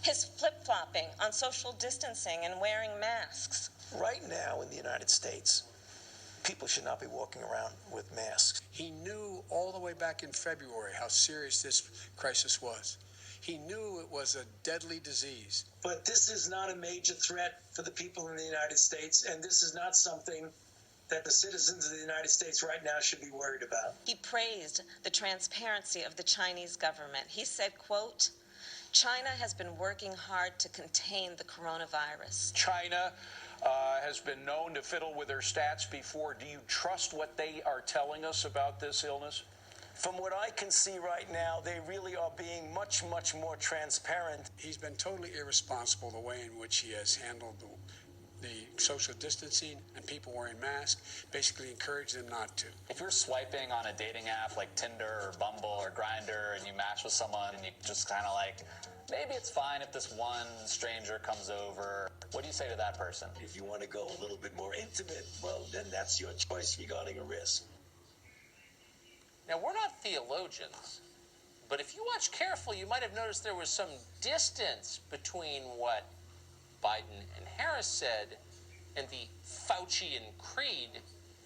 his flip-flopping on social distancing and wearing masks. Right now in the United States, people should not be walking around with masks. He knew all the way back in February how serious this crisis was. He knew it was a deadly disease. But this is not a major threat for the people in the United States, and this is not something that the citizens of the United States right now should be worried about. He praised the transparency of the Chinese government. He said, quote, "China has been working hard to contain the coronavirus." China has been known to fiddle with their stats before. Do you trust what they are telling us about this illness? From what I can see right now, they really are being much, much more transparent. He's been totally irresponsible the way in which he has handled the social distancing and people wearing masks, basically encourage them not to. If you're swiping on a dating app like Tinder or Bumble or Grindr and you match with someone and you just kind of like, maybe it's fine if this one stranger comes over, what do you say to that person? If you want to go a little bit more intimate, well, then that's your choice regarding a risk. Now, we're not theologians, but if you watch carefully, you might have noticed there was some distance between what Biden and Harris said and the Faucian creed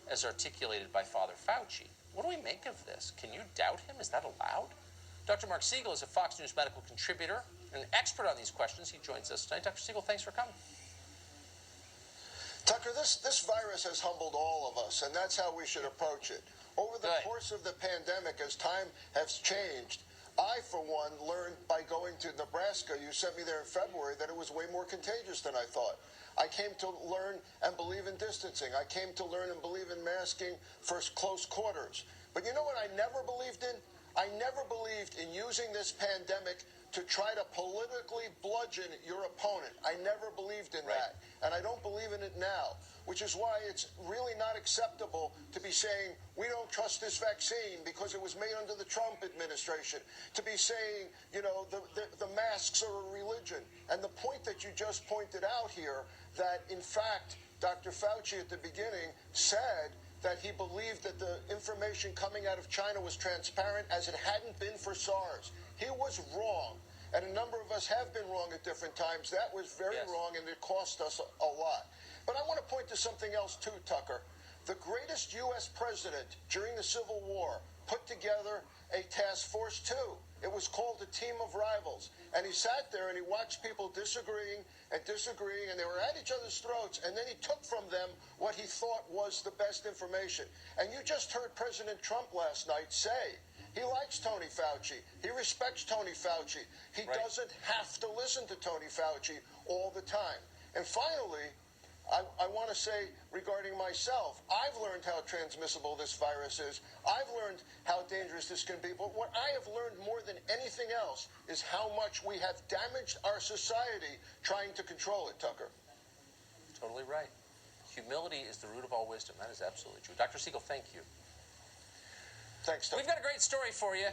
as articulated by Father Fauci. What do we make of this? Can you doubt him? Is that allowed? Dr. Mark Siegel is a Fox News medical contributor and an expert on these questions. He joins us tonight. Dr. Siegel, thanks for coming. Tucker, this virus has humbled all of us, and that's how we should approach it. Over the course of the pandemic, as time has changed, I, for one, learned by going to Nebraska, you sent me there in February, that it was way more contagious than I thought. I came to learn and believe in distancing. I came to learn and believe in masking for close quarters. But you know what I never believed in? I never believed in using this pandemic to try to politically bludgeon your opponent. I never believed in that. And I don't believe in it now, which is why it's really not acceptable to be saying we don't trust this vaccine because it was made under the Trump administration, to be saying, you know, the masks are a religion. And the point that you just pointed out here, that in fact, Dr. Fauci at the beginning said that he believed that the information coming out of China was transparent as it hadn't been for SARS. He was wrong, and a number of us have been wrong at different times. That was very wrong, and it cost us a lot. But I want to point to something else too, Tucker. The greatest U.S. president during the Civil War put together a task force too. It was called a team of rivals. And he sat there and he watched people disagreeing, and they were at each other's throats, and then he took from them what he thought was the best information. And you just heard President Trump last night say he likes Tony Fauci. He respects Tony Fauci. He doesn't have to listen to Tony Fauci all the time. And finally, I want to say regarding myself, I've learned how transmissible this virus is. I've learned how dangerous this can be. But what I have learned more than anything else is how much we have damaged our society trying to control it, Tucker. Totally right. Humility is the root of all wisdom. That is absolutely true. Dr. Siegel, thank you. Thanks, Tucker. We've got a great story for you.